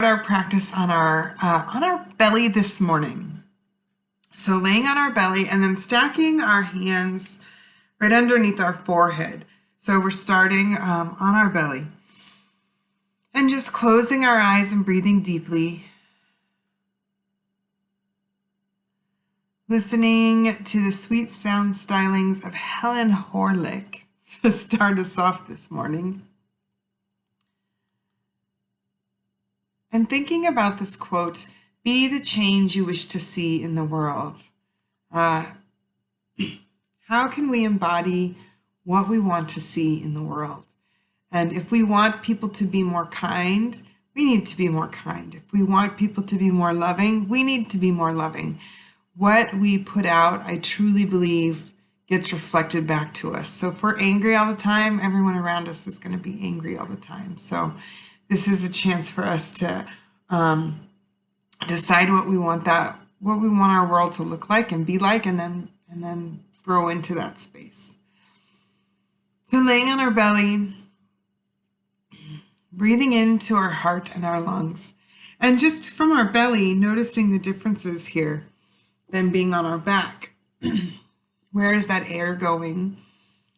Our practice on our belly this morning. So laying on our belly and then stacking our hands right underneath our forehead. So we're starting on our belly and just closing our eyes and breathing deeply. Listening to the sweet sound stylings of Helen Horlick to start us off this morning. And thinking about this quote, be the change you wish to see in the world. How can we embody what we want to see in the world? And if we want people to be more kind, we need to be more kind. If we want people to be more loving, we need to be more loving. What we put out, I truly believe, gets reflected back to us. So if we're angry all the time, everyone around us is going to be angry all the time. So this is a chance for us to decide what we want our world to look like and be like, and then throw into that space. So laying on our belly, breathing into our heart and our lungs, and just from our belly, noticing the differences here than being on our back. Where is that air going?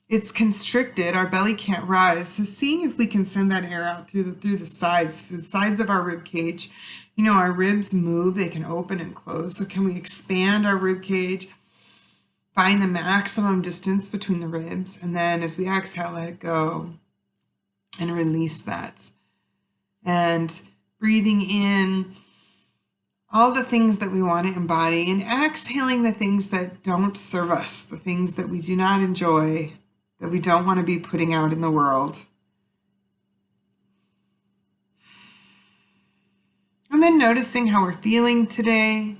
It's constricted. Our belly can't rise. So seeing if we can send that air out through the sides of our rib cage. You know, our ribs move. They can open and close. So can we expand our rib cage? Find the maximum distance between the ribs. And then as we exhale, let it go and release that. And breathing in all the things that we want to embody and exhaling the things that don't serve us, the things that we do not enjoy, that we don't want to be putting out in the world. And then noticing how we're feeling today.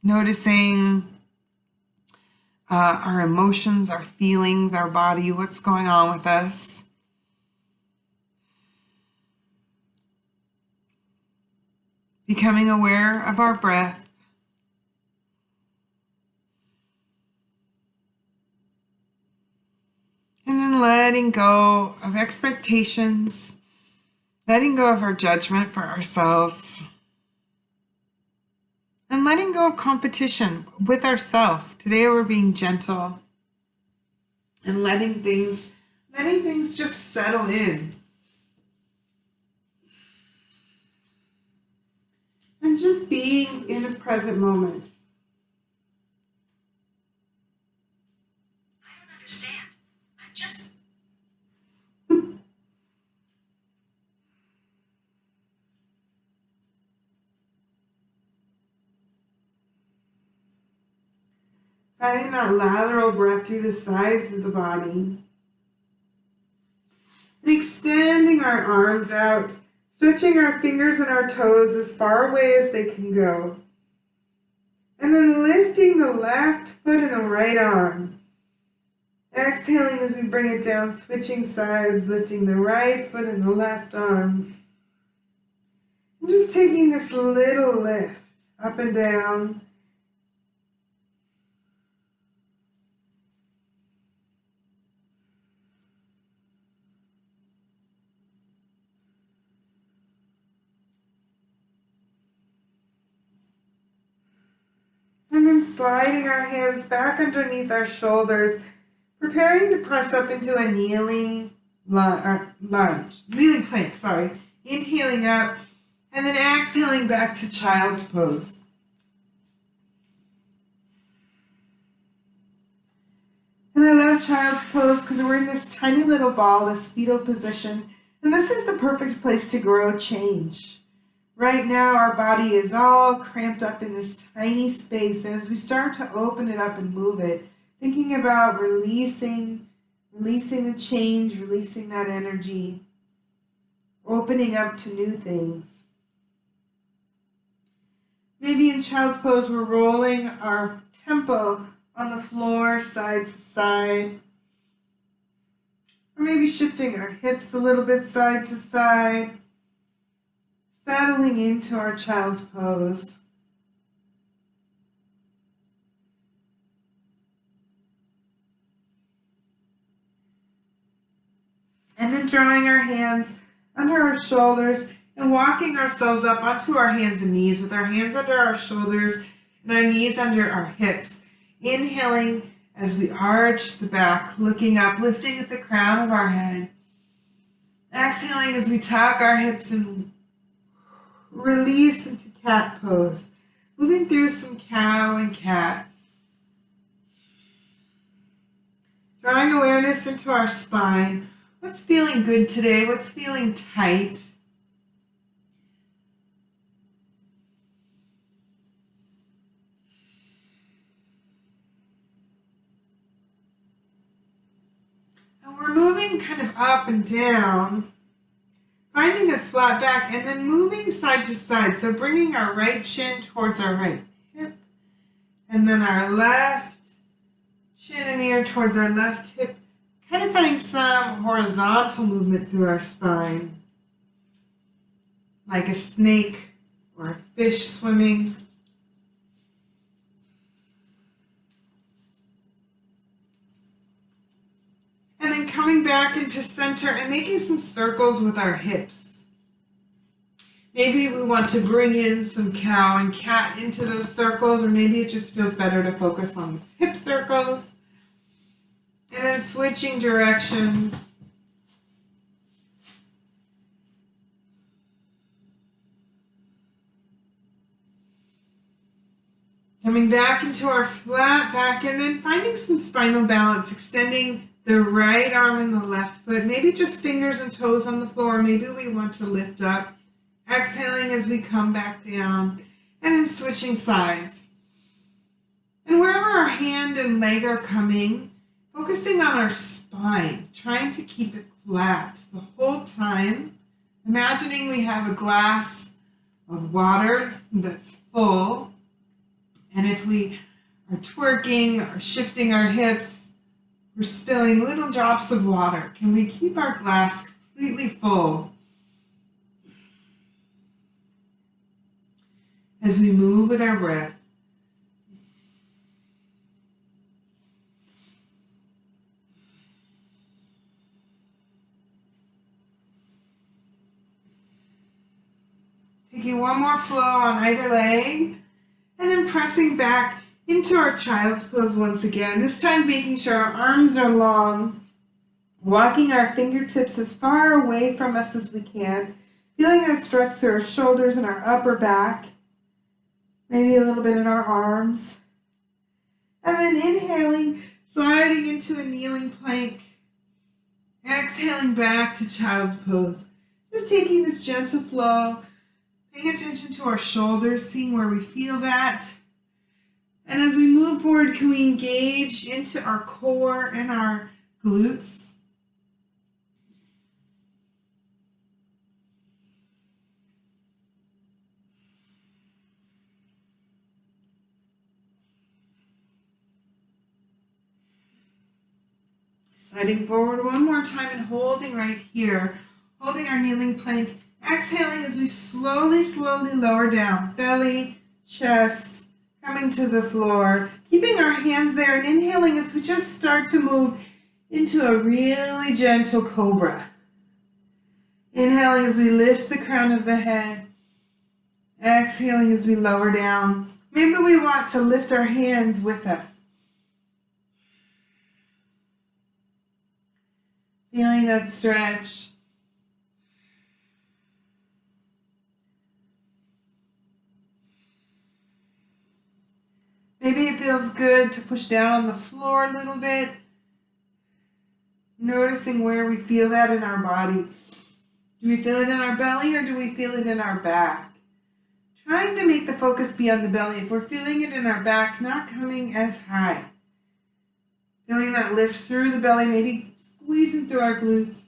Noticing our emotions, our feelings, our body, what's going on with us. Becoming aware of our breath. And then letting go of expectations, letting go of our judgment for ourselves, and letting go of competition with ourselves. Today we're being gentle and letting things just settle in. And just being in the present moment. I don't understand. I'm just... Finding that lateral breath through the sides of the body. And extending our arms out, stretching our fingers and our toes as far away as they can go. And then lifting the left foot and the right arm. Exhaling as we bring it down, switching sides, lifting the right foot and the left arm. And just taking this little lift up and down. And then sliding our hands back underneath our shoulders, preparing to press up into a kneeling plank, Inhaling up, and then exhaling back to child's pose. And I love child's pose because we're in this tiny little ball, this fetal position, and this is the perfect place to grow change. Right now, our body is all cramped up in this tiny space, and as we start to open it up and move it, thinking about releasing the change, releasing that energy, opening up to new things. Maybe in child's pose, we're rolling our temple on the floor side to side, or maybe shifting our hips a little bit side to side. Settling into our child's pose. And then drawing our hands under our shoulders, and walking ourselves up onto our hands and knees with our hands under our shoulders and our knees under our hips. Inhaling as we arch the back, looking up, lifting at the crown of our head. Exhaling as we tuck our hips and release into cat pose. Moving through some cow and cat. Drawing awareness into our spine. What's feeling good today? What's feeling tight? And we're moving kind of up and down, finding a flat back, and then moving side to side. So bringing our right shin towards our right hip, and then our left chin and ear towards our left hip, kind of finding some horizontal movement through our spine, like a snake or a fish swimming. And then coming back into center and making some circles with our hips. Maybe we want to bring in some cow and cat into those circles, or maybe it just feels better to focus on these hip circles. And then switching directions. Coming back into our flat back, and then finding some spinal balance, extending the right arm and the left foot, maybe just fingers and toes on the floor. Maybe we want to lift up. Exhaling as we come back down, and then switching sides. And wherever our hand and leg are coming, focusing on our spine, trying to keep it flat the whole time. Imagining we have a glass of water that's full, and if we are twerking or shifting our hips, we're spilling little drops of water. Can we keep our glass completely full as we move with our breath? Taking one more flow on either leg, and then pressing back into our child's pose once again. This time making sure our arms are long, walking our fingertips as far away from us as we can, feeling that stretch through our shoulders and our upper back, maybe a little bit in our arms. And then inhaling, sliding into a kneeling plank, exhaling back to child's pose. Just taking this gentle flow, paying attention to our shoulders, seeing where we feel that. And as we move forward, can we engage into our core and our glutes? Sliding forward one more time and holding right here, holding our kneeling plank. Exhaling as we slowly lower down, belly, chest, coming to the floor, keeping our hands there, and inhaling as we just start to move into a really gentle cobra. Inhaling as we lift the crown of the head, exhaling as we lower down. Maybe we want to lift our hands with us. Feeling that stretch. Maybe it feels good to push down on the floor a little bit. Noticing where we feel that in our body. Do we feel it in our belly or do we feel it in our back? Trying to make the focus be on the belly. If we're feeling it in our back, not coming as high. Feeling that lift through the belly, maybe squeezing through our glutes.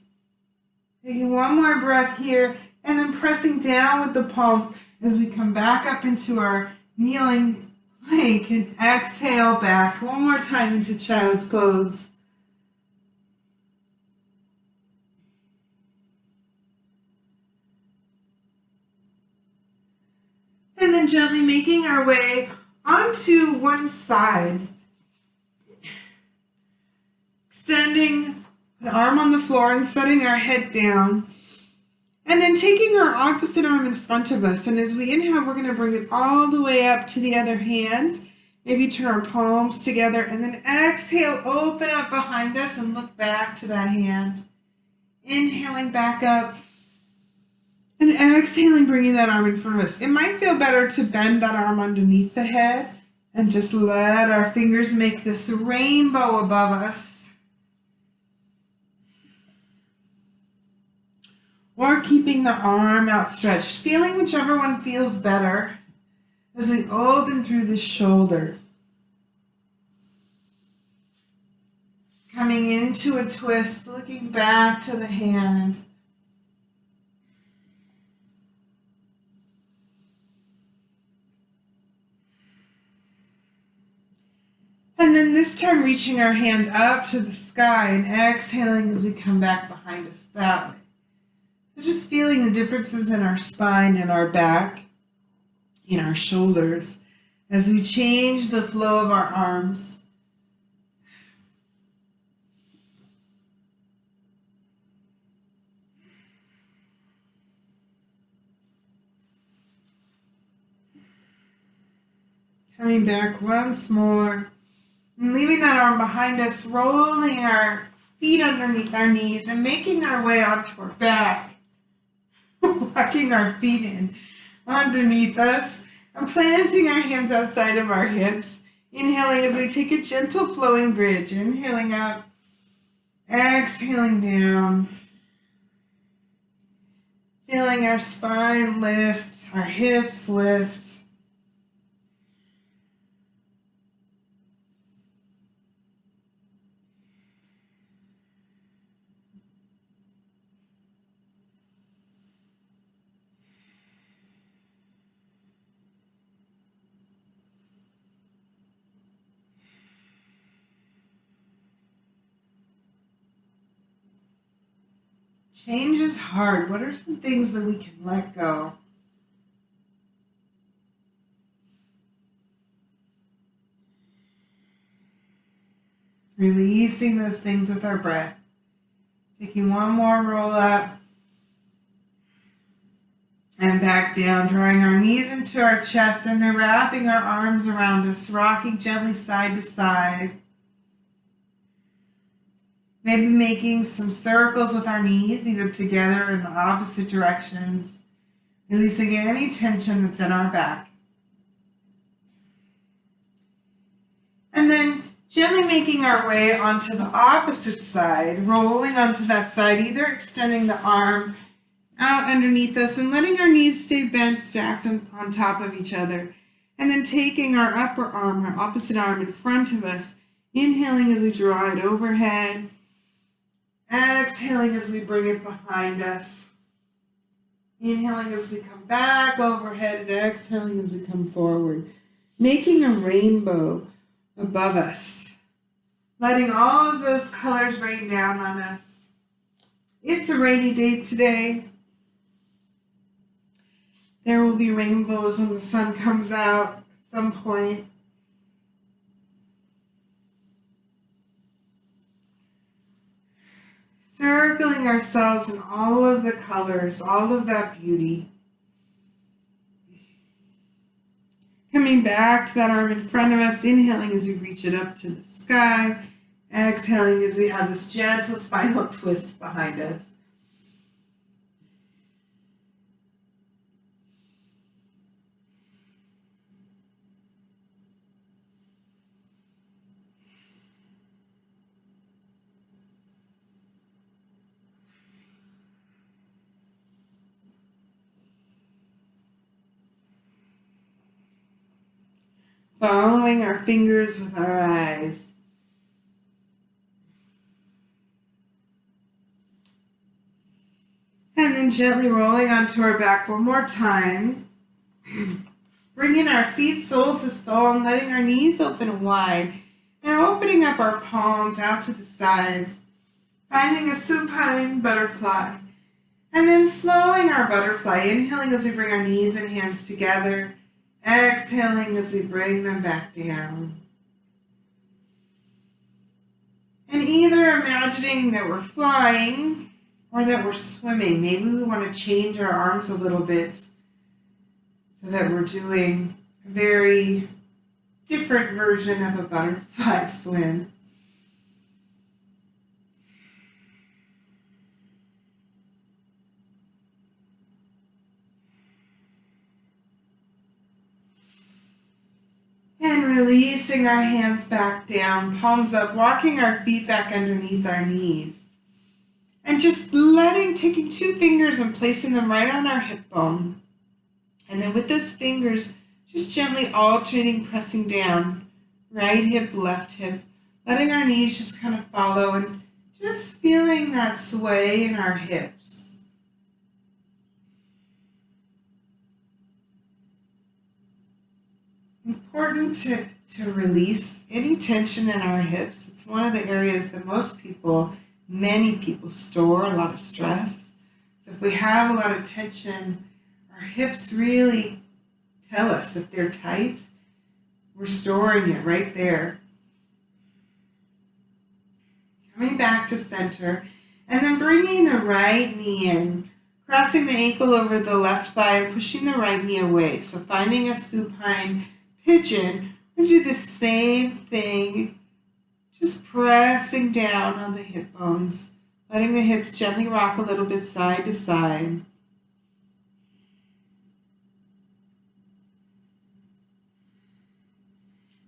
Taking one more breath here and then pressing down with the palms as we come back up into our kneeling plank and exhale back one more time into child's pose. And then gently making our way onto one side. Extending an arm on the floor and setting our head down. And then taking our opposite arm in front of us, and as we inhale, we're going to bring it all the way up to the other hand. Maybe turn our palms together, and then exhale, open up behind us and look back to that hand. Inhaling back up, and exhaling, bringing that arm in front of us. It might feel better to bend that arm underneath the head and just let our fingers make this rainbow above us. Or keeping the arm outstretched, feeling whichever one feels better as we open through the shoulder. Coming into a twist, looking back to the hand. And then this time reaching our hand up to the sky and exhaling as we come back behind us that way. So just feeling the differences in our spine and our back, in our shoulders, as we change the flow of our arms. Coming back once more, and leaving that arm behind us, rolling our feet underneath our knees and making our way onto our back. Walking our feet in underneath us and planting our hands outside of our hips. Inhaling as we take a gentle flowing bridge. Inhaling up, exhaling down. Feeling our spine lift, our hips lift. Change is hard. What are some things that we can let go? Releasing those things with our breath. Taking one more roll up and back down, drawing our knees into our chest and then wrapping our arms around us, rocking gently side to side. Maybe making some circles with our knees, either together or in the opposite directions, releasing any tension that's in our back. And then gently making our way onto the opposite side, rolling onto that side, either extending the arm out underneath us and letting our knees stay bent, stacked on top of each other. And then taking our upper arm, our opposite arm in front of us, inhaling as we draw it overhead. Exhaling as we bring it behind us. Inhaling as we come back overhead and exhaling as we come forward. Making a rainbow above us. Letting all of those colors rain down on us. It's a rainy day today. There will be rainbows when the sun comes out at some point. Circling ourselves in all of the colors, all of that beauty. Coming back to that arm in front of us, inhaling as we reach it up to the sky, exhaling as we have this gentle spinal twist behind us. Following our fingers with our eyes. And then gently rolling onto our back one more time. Bringing our feet sole to sole and letting our knees open wide. And opening up our palms out to the sides. Finding a supine butterfly. And then flowing our butterfly. Inhaling as we bring our knees and hands together. Exhaling as we bring them back down. And either imagining that we're flying or that we're swimming. Maybe we want to change our arms a little bit so that we're doing a very different version of a butterfly swim. And releasing our hands back down, palms up, walking our feet back underneath our knees. And just taking 2 fingers and placing them right on our hip bone. And then with those fingers, just gently alternating, pressing down. Right hip, left hip. Letting our knees just kind of follow and just feeling that sway in our hips. Important to release any tension in our hips. It's one of the areas that many people store a lot of stress. So if we have a lot of tension, our hips really tell us if they're tight. We're storing it right there. Coming back to center, and then bringing the right knee in, crossing the ankle over the left thigh and pushing the right knee away. So finding a supine pigeon, we'll do the same thing, just pressing down on the hip bones, letting the hips gently rock a little bit side to side.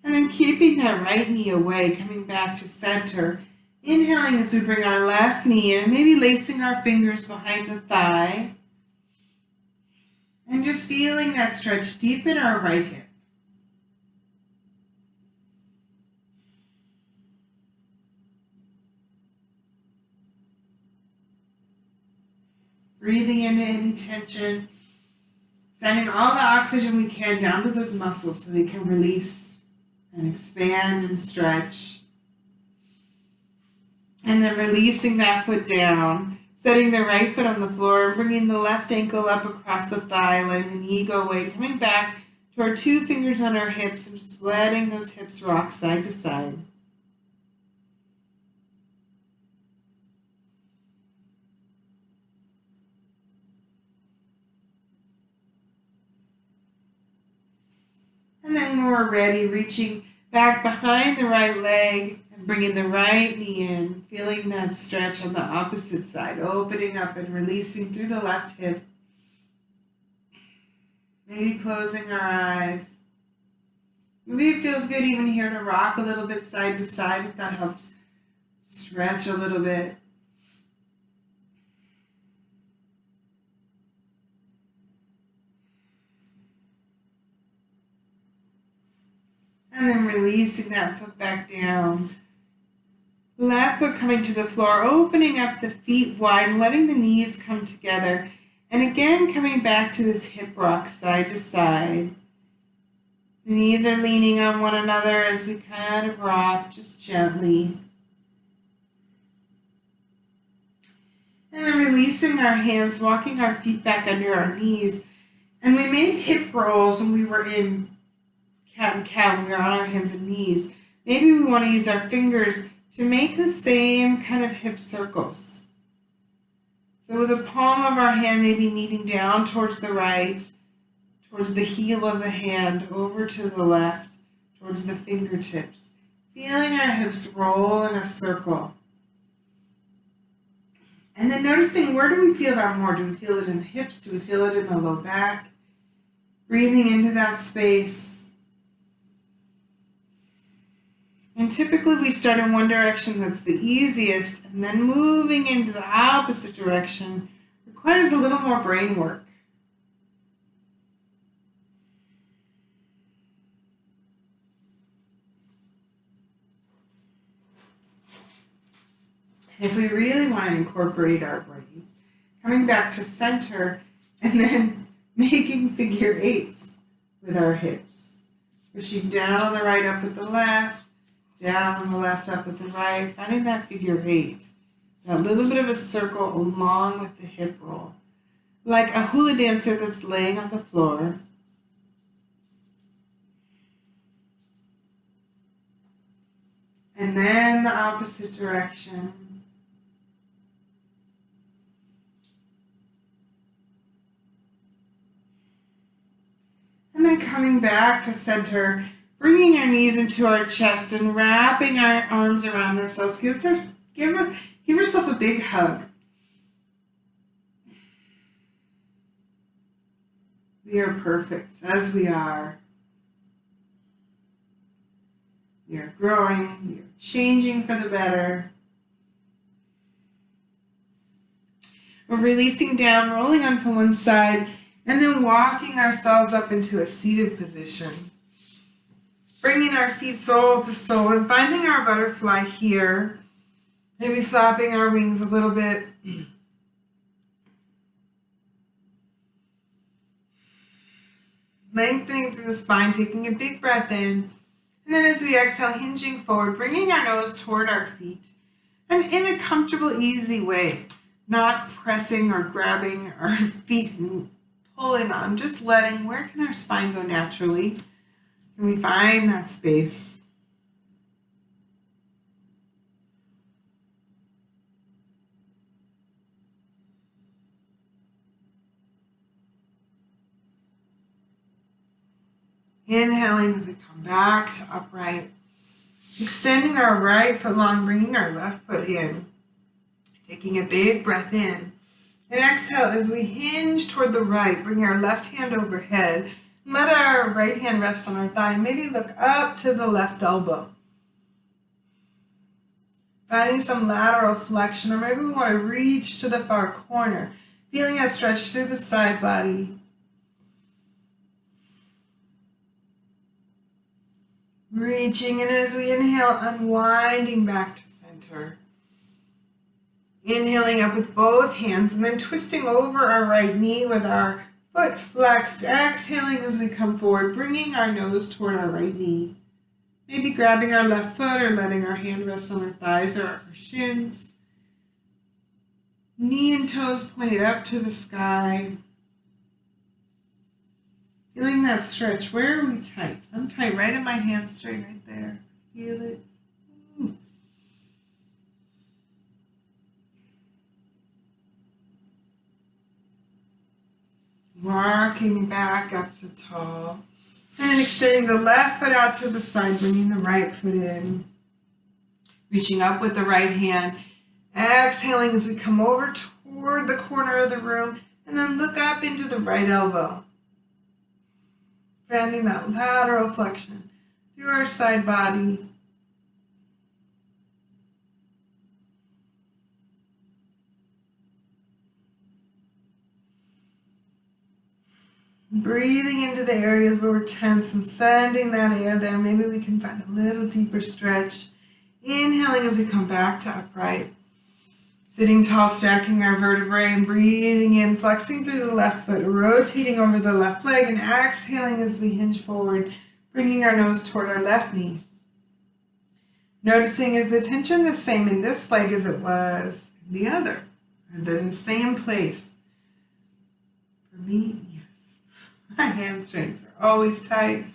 And then keeping that right knee away, coming back to center. Inhaling as we bring our left knee in, maybe lacing our fingers behind the thigh. And just feeling that stretch deep in our right hip. Breathing into any tension. Sending all the oxygen we can down to those muscles so they can release and expand and stretch. And then releasing that foot down, setting the right foot on the floor, bringing the left ankle up across the thigh, letting the knee go away, coming back to our 2 fingers on our hips and just letting those hips rock side to side. And then when we're ready, reaching back behind the right leg and bringing the right knee in, feeling that stretch on the opposite side, opening up and releasing through the left hip. Maybe closing our eyes. Maybe it feels good even here to rock a little bit side to side if that helps stretch a little bit. And then releasing that foot back down. Left foot coming to the floor, opening up the feet wide, letting the knees come together. And again, coming back to this hip rock side to side. The knees are leaning on one another as we kind of rock just gently. And then releasing our hands, walking our feet back under our knees. And we made hip rolls when we were in cat and cow, when we were on our hands and knees. Maybe we want to use our fingers to make the same kind of hip circles. So with the palm of our hand maybe kneading down towards the right, towards the heel of the hand, over to the left, towards the fingertips. Feeling our hips roll in a circle. And then noticing, where do we feel that more? Do we feel it in the hips? Do we feel it in the low back? Breathing into that space. And typically we start in one direction, that's the easiest, and then moving into the opposite direction requires a little more brain work. And if we really want to incorporate our brain, coming back to center and then making figure 8s with our hips. Pushing down on the right, up with the left, down on the left, up with the right, finding that figure 8. That little bit of a circle along with the hip roll. Like a hula dancer that's laying on the floor. And then the opposite direction. then coming back to center, bringing our knees into our chest and wrapping our arms around ourselves. Give yourself a big hug. We are perfect as we are. We are growing. We are changing for the better. We're releasing down, rolling onto one side, and then walking ourselves up into a seated position. Bringing our feet sole to sole and finding our butterfly here. Maybe flapping our wings a little bit. Lengthening through the spine, taking a big breath in. And then as we exhale, hinging forward, bringing our nose toward our feet. And in a comfortable, easy way. Not pressing or grabbing our feet and pulling on. Just letting, where can our spine go naturally? Can we find that space? Inhaling as we come back to upright. Extending our right foot long, bringing our left foot in. Taking a big breath in. And exhale as we hinge toward the right, bring our left hand overhead. And let our right hand rest on our thigh. And maybe look up to the left elbow. Finding some lateral flexion, or maybe we want to reach to the far corner. Feeling that stretch through the side body. Reaching, and as we inhale, unwinding back to center. Inhaling up with both hands and then twisting over our right knee with our foot flexed. Exhaling as we come forward, bringing our nose toward our right knee. Maybe grabbing our left foot or letting our hand rest on our thighs or our shins. Knee and toes pointed up to the sky. Feeling that stretch. Where are we tight? I'm tight right in my hamstring right there. Feel it. Ooh. Walking back up to tall. And extending the left foot out to the side, bringing the right foot in. Reaching up with the right hand. Exhaling as we come over toward the corner of the room. And then look up into the right elbow. Finding that lateral flexion through our side body. Breathing into the areas where we're tense and sending that air there. Maybe we can find a little deeper stretch. Inhaling as we come back to upright. Sitting tall, stacking our vertebrae and breathing in, flexing through the left foot, rotating over the left leg, and exhaling as we hinge forward, bringing our nose toward our left knee. Noticing, is the tension the same in this leg as it was in the other? Or in the same place? For me, yes. My hamstrings are always tight.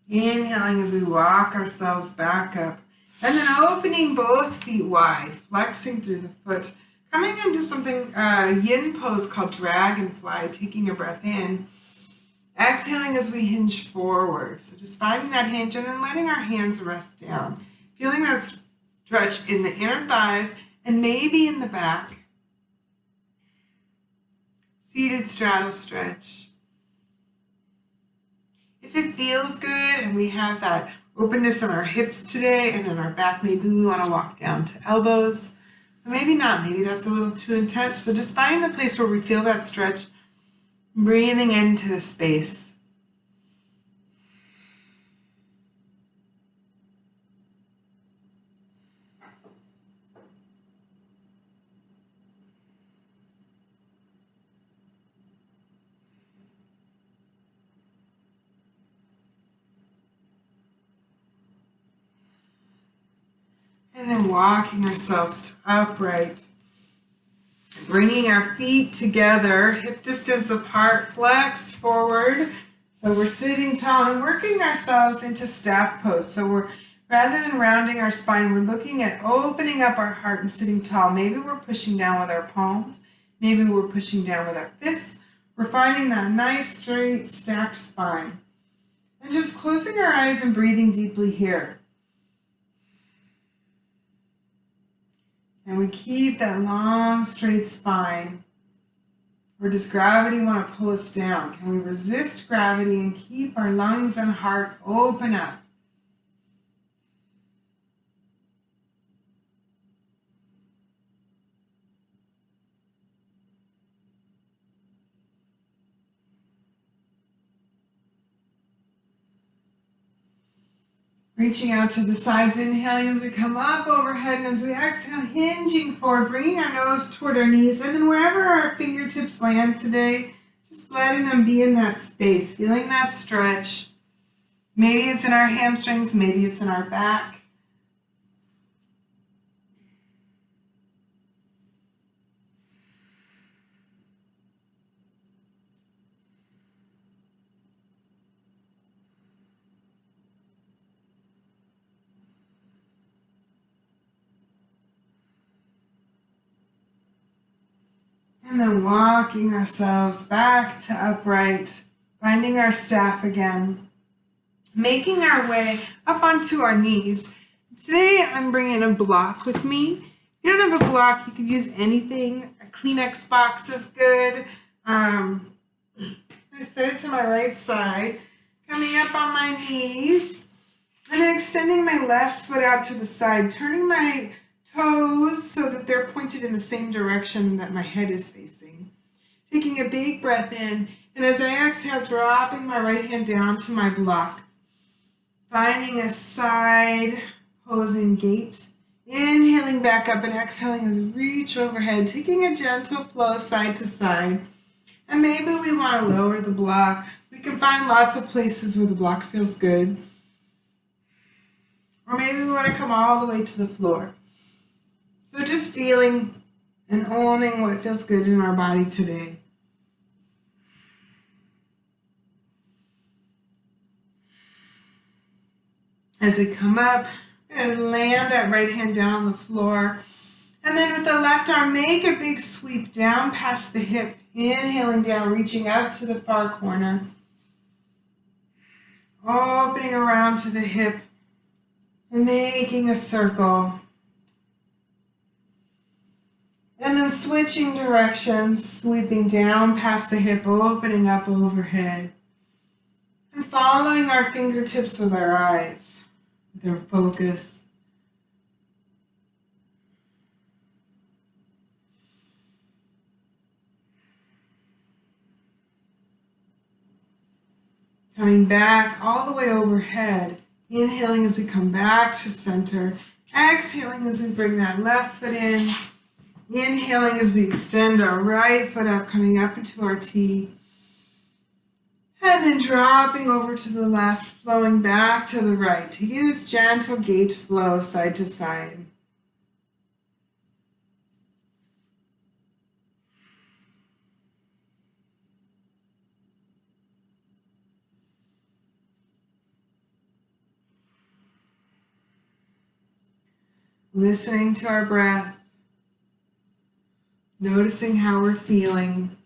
Inhaling as we walk ourselves back up. And then opening both feet wide, flexing through the foot. Coming into something, yin pose called dragonfly, taking a breath in. Exhaling as we hinge forward. So just finding that hinge and then letting our hands rest down. Feeling that stretch in the inner thighs and maybe in the back. Seated straddle stretch. If it feels good and we have that openness in our hips today and in our back, maybe we want to walk down to elbows. Or maybe not, maybe that's a little too intense. So just finding the place where we feel that stretch, breathing into the space. And then walking ourselves to upright. Bringing our feet together, hip distance apart, flex forward. So we're sitting tall and working ourselves into staff pose. So we're Rather than rounding our spine, we're looking at opening up our heart and sitting tall. Maybe we're pushing down with our palms. Maybe we're pushing down with our fists. We're finding that nice, straight, stacked spine. And just closing our eyes and breathing deeply here. And we keep that long, straight spine. Or does gravity want to pull us down? Can we resist gravity and keep our lungs and heart open up? Reaching out to the sides, inhaling as we come up overhead, and as we exhale, hinging forward, bringing our nose toward our knees, and then wherever our fingertips land today, just letting them be in that space, feeling that stretch. Maybe it's in our hamstrings, maybe it's in our back. And then walking ourselves back to upright, finding our staff again, making our way up onto our knees. Today I'm bringing a block with me. If you don't have a block, you could use anything. A Kleenex box is good. I set it to my right side, coming up on my knees, and then extending my left foot out to the side, turning my toes so that they're pointed in the same direction that my head is facing. Taking a big breath in, and as I exhale, dropping my right hand down to my block. Finding a side posing gait. Inhaling back up and exhaling as we reach overhead, taking a gentle flow side to side. And maybe we want to lower the block. We can find lots of places where the block feels good. Or maybe we want to come all the way to the floor. So just feeling and owning what feels good in our body today. As we come up, we're going to land that right hand down on the floor. And then with the left arm, make a big sweep down past the hip. Inhaling down, reaching up to the far corner. Opening around to the hip. And making a circle. And then switching directions, sweeping down past the hip, opening up overhead. And following our fingertips with our eyes, with our focus. Coming back all the way overhead, inhaling as we come back to center, exhaling as we bring that left foot in. Inhaling as we extend our right foot up, coming up into our T. And then dropping over to the left, flowing back to the right. Taking this gentle gait flow side to side. Listening to our breath. Noticing how we're feeling.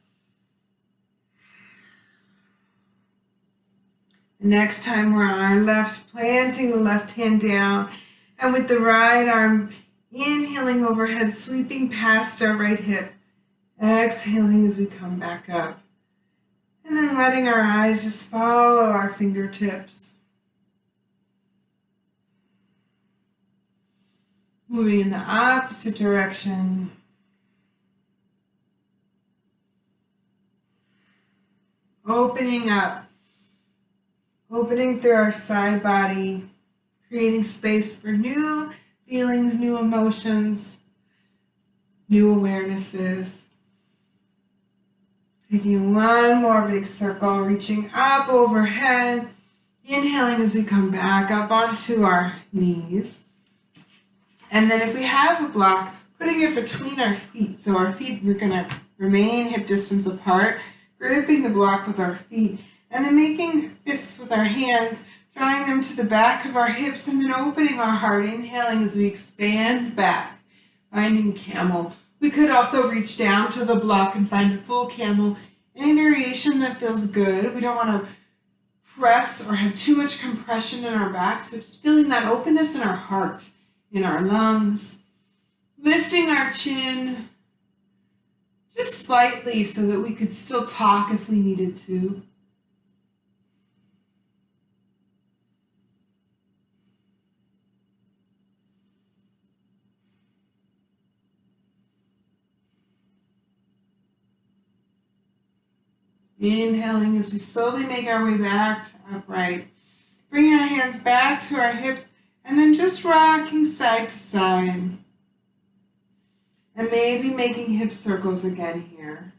Next time we're on our left, planting the left hand down, and with the right arm, inhaling overhead, sweeping past our right hip, exhaling as we come back up. And then letting our eyes just follow our fingertips. Moving in the opposite direction. Opening up, opening through our side body, creating space for new feelings, new emotions, new awarenesses. Taking one more big circle, reaching up overhead, inhaling as we come back up onto our knees. And then if we have a block, putting it between our feet. So our feet, we're going to remain hip distance apart, gripping the block with our feet, and then making fists with our hands, Drawing them to the back of our hips and then opening our heart, inhaling as we expand back, finding camel. We could also reach down to the block and find a full camel. Any variation that feels good. We don't want to press or have too much compression in our back, so just feeling that openness in our heart, in our lungs. Lifting our chin just slightly so that we could still talk if we needed to. Inhaling as we slowly make our way back to upright. Bring our hands back to our hips and then just rocking side to side. And maybe making hip circles again here.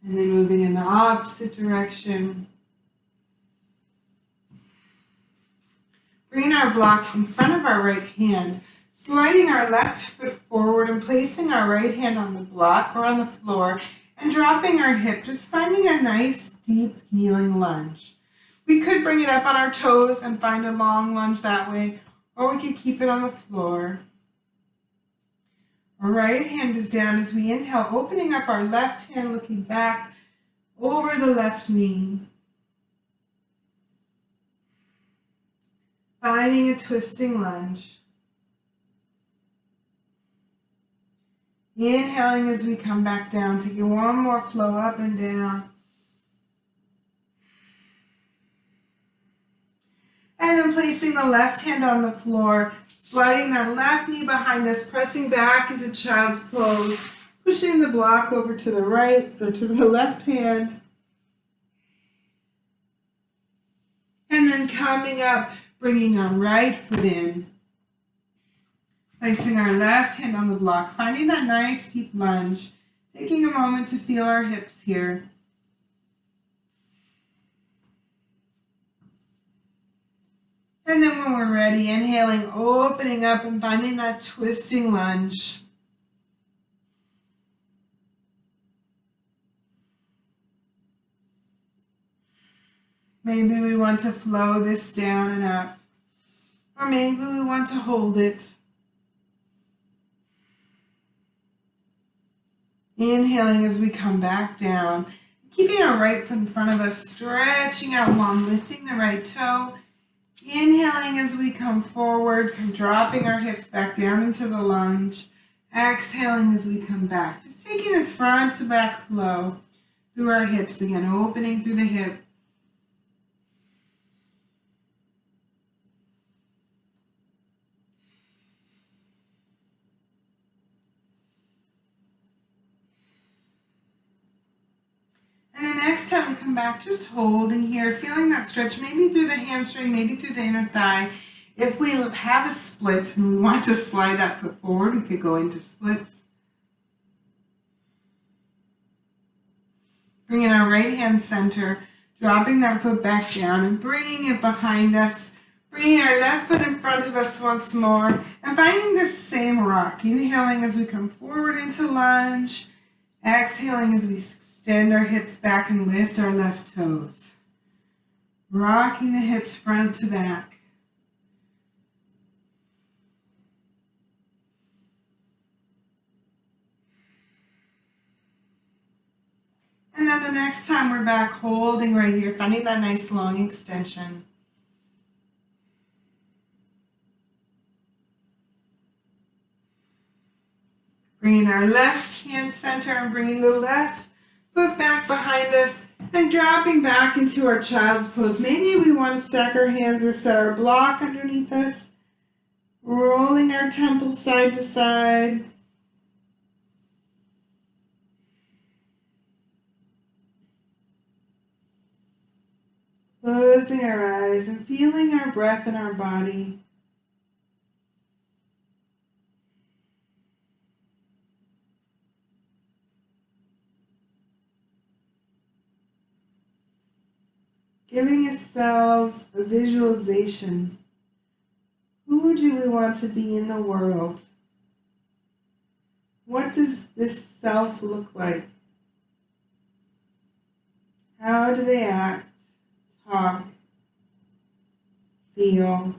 And then moving in the opposite direction. Bringing our block in front of our right hand. Sliding our left foot forward and placing our right hand on the block or on the floor and dropping our hip, just finding a nice deep kneeling lunge. We could bring it up on our toes and find a long lunge that way, or we could keep it on the floor. Our right hand is down as we inhale, opening up our left hand, looking back over the left knee. Finding a twisting lunge. Inhaling as we come back down, taking one more flow up and down. And then placing the left hand on the floor, sliding that left knee behind us, pressing back into child's pose, pushing the block over to the right or to the left hand. And then coming up, bringing our right foot in. Placing our left hand on the block, finding that nice deep lunge, taking a moment to feel our hips here. And then when we're ready, inhaling, opening up and finding that twisting lunge. Maybe we want to flow this down and up, or maybe we want to hold it. Inhaling as we come back down, keeping our right foot in front of us, stretching out long, lifting the right toe. Inhaling as we come forward, dropping our hips back down into the lunge. Exhaling as we come back, just taking this front to back flow through our hips again, opening through the hip. And then next time we come back, just holding here, feeling that stretch, maybe through the hamstring, maybe through the inner thigh. If we have a split and we want to slide that foot forward, we could go into splits. Bringing our right hand center, dropping that foot back down and bringing it behind us. Bringing our left foot in front of us once more and finding this same rock. Inhaling as we come forward into lunge. Exhaling as we extend our hips back and lift our left toes. Rocking the hips front to back. And then the next time we're back, holding right here, finding that nice long extension. Bringing our left hand center and bringing the left foot back behind us and dropping back into our child's pose. Maybe we want to stack our hands or set our block underneath us. Rolling our temples side to side. Closing our eyes and feeling our breath in our body. Giving ourselves a visualization. Who do we want to be in the world? What does this self look like? How do they act? pop, feel.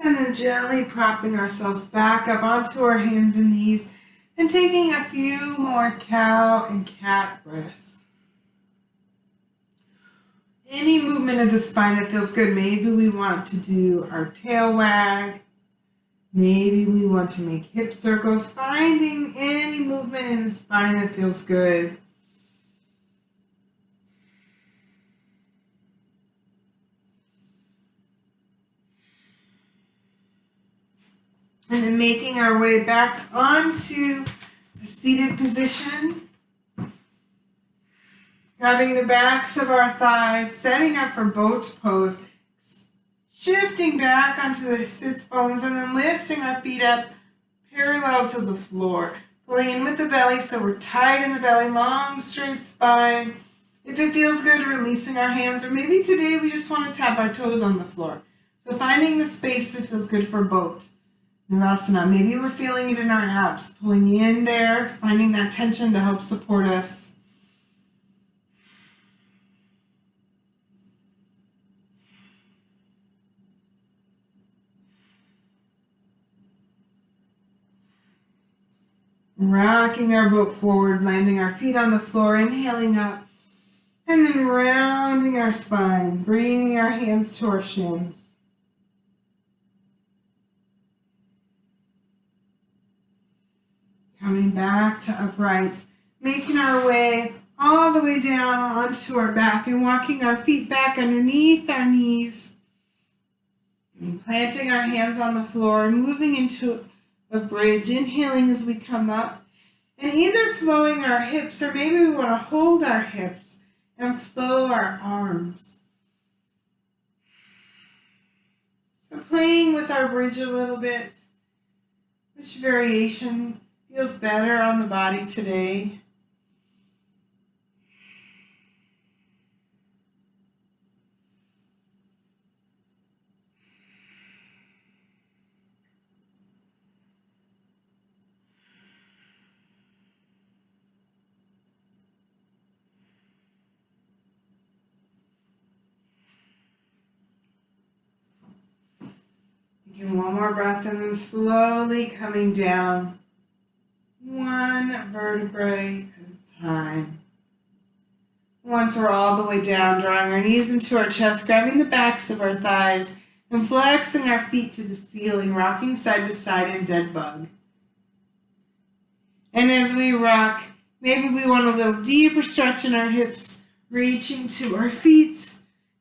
And then gently propping ourselves back up onto our hands and knees and taking a few more cow and cat breaths. Any movement of the spine that feels good. Maybe we want to do our tail wag. Maybe we want to make hip circles. Finding any movement in the spine that feels good. And then making our way back onto a seated position. Grabbing the backs of our thighs, setting up for boat pose. Shifting back onto the sits bones and then lifting our feet up parallel to the floor. Pulling in with the belly so we're tight in the belly, long straight spine. If it feels good, releasing our hands, or maybe today we just want to tap our toes on the floor. So finding the space that feels good for both. Navasana, maybe we're feeling it in our abs, pulling in there, finding that tension to help support us. Rocking our boat forward, landing our feet on the floor, inhaling up, and then rounding our spine, bringing our hands to our shins. Coming back to upright, making our way all the way down onto our back and walking our feet back underneath our knees. And planting our hands on the floor and moving into a bridge, inhaling as we come up. And either flowing our hips or maybe we want to hold our hips and flow our arms. So playing with our bridge a little bit. Which variation feels better on the body today? Taking one more breath and then slowly coming down. One vertebrae at a time. Once we're all the way down, drawing our knees into our chest, grabbing the backs of our thighs, and flexing our feet to the ceiling, rocking side to side in dead bug. And as we rock, maybe we want a little deeper stretch in our hips, reaching to our feet,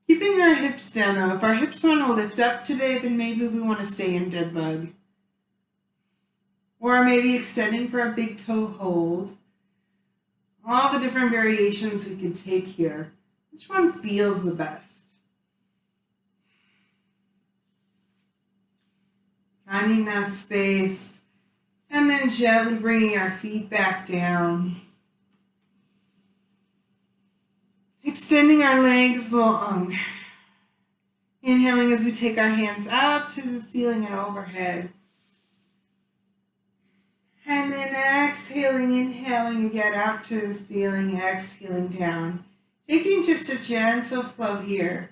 keeping our hips down though. If our hips want to lift up today, then maybe we want to stay in dead bug. Or maybe extending for a big toe hold. All the different variations we can take here. Which one feels the best? Finding that space. And then gently bringing our feet back down. Extending our legs long. Inhaling as we take our hands up to the ceiling and overhead. And then exhaling, inhaling again up to the ceiling, exhaling down. Taking just a gentle flow here.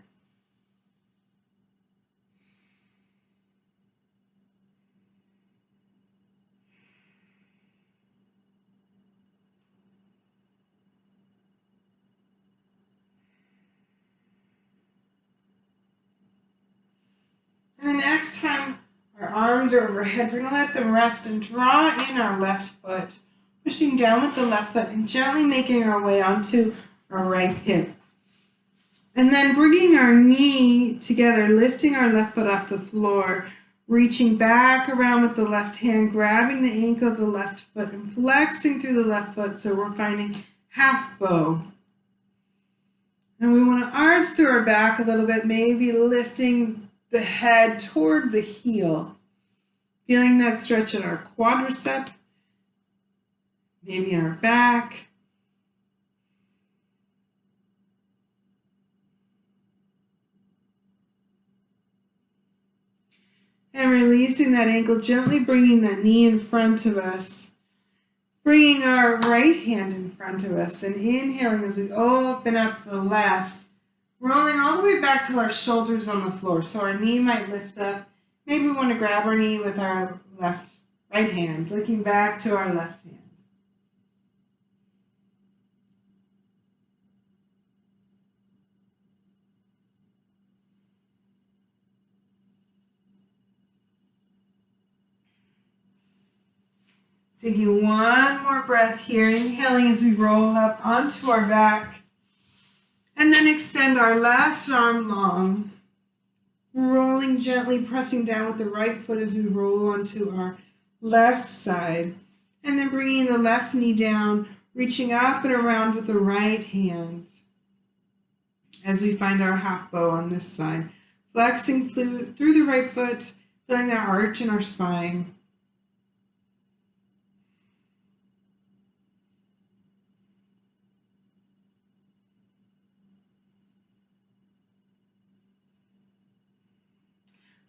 And the next time our arms are overhead, we're going to let them rest and draw in our left foot, pushing down with the left foot and gently making our way onto our right hip. And then bringing our knee together, lifting our left foot off the floor, reaching back around with the left hand, grabbing the ankle of the left foot and flexing through the left foot so we're finding half bow. And we want to arch through our back a little bit, maybe lifting the head toward the heel. Feeling that stretch in our quadricep, maybe in our back. Releasing that ankle, gently bringing that knee in front of us. Bringing our right hand in front of us and inhaling as we open up the left. Rolling all the way back till our shoulders on the floor. So our knee might lift up. Maybe we want to grab our knee with our right hand, looking back to our left hand. Taking one more breath here, inhaling as we roll up onto our back. And then extend our left arm long. Rolling gently, pressing down with the right foot as we roll onto our left side. And then bringing the left knee down, reaching up and around with the right hand. As we find our half bow on this side. Flexing through the right foot, feeling that arch in our spine.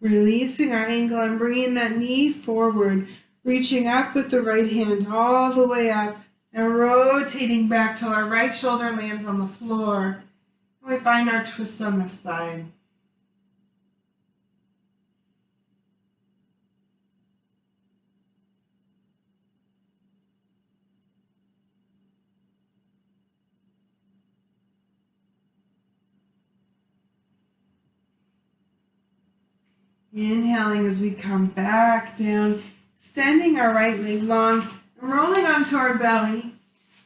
Releasing our ankle and bringing that knee forward, reaching up with the right hand all the way up and rotating back till our right shoulder lands on the floor. And we find our twist on this side. Inhaling as we come back down, extending our right leg long and rolling onto our belly.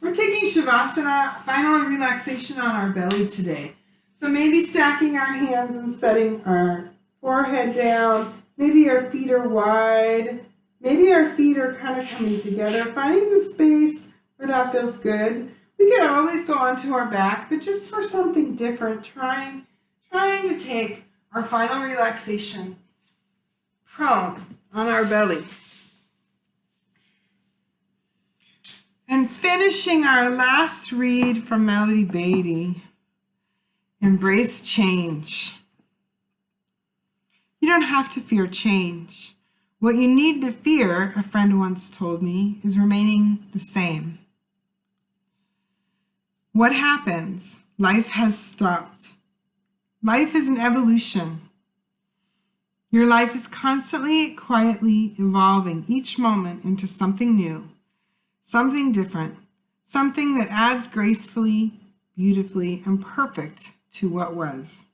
We're taking Shavasana, final relaxation on our belly today. So maybe stacking our hands and setting our forehead down. Maybe our feet are wide. Maybe our feet are kind of coming together. Finding the space where that feels good. We could always go onto our back, but just for something different, trying to take our final relaxation prone on our belly. And finishing our last read from Melody Beatty, Embrace Change. You don't have to fear change. What you need to fear, a friend once told me, is remaining the same. What happens? Life has stopped. Life is an evolution. Your life is constantly, quietly evolving each moment into something new, something different, something that adds gracefully, beautifully, and perfect to what was.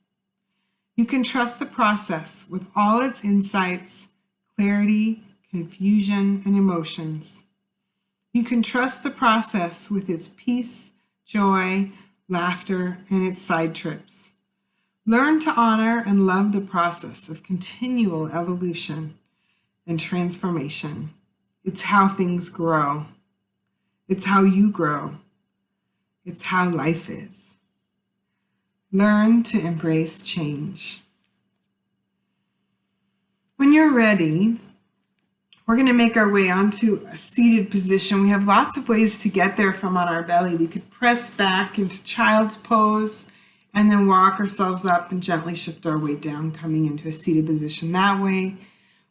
You can trust the process with all its insights, clarity, confusion, and emotions. You can trust the process with its peace, joy, laughter, and its side trips. Learn to honor and love the process of continual evolution and transformation. It's how things grow. It's how you grow. It's how life is. Learn to embrace change. When you're ready, we're going to make our way onto a seated position. We have lots of ways to get there from on our belly. We could press back into child's pose and then walk ourselves up and gently shift our weight down, coming into a seated position that way.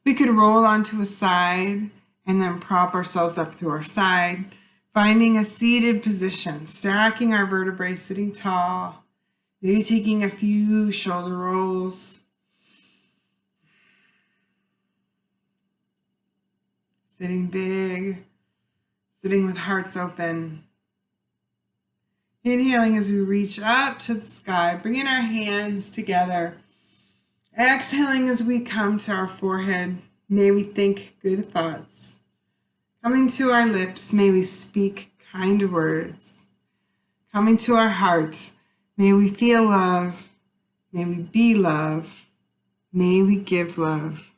We could roll onto a side and then prop ourselves up through our side, finding a seated position, stacking our vertebrae, sitting tall, maybe taking a few shoulder rolls. Sitting big, sitting with hearts open. Inhaling as we reach up to the sky, bringing our hands together. Exhaling as we come to our forehead. May we think good thoughts. Coming to our lips, may we speak kind words. Coming to our hearts, may we feel love. May we be love. May we give love.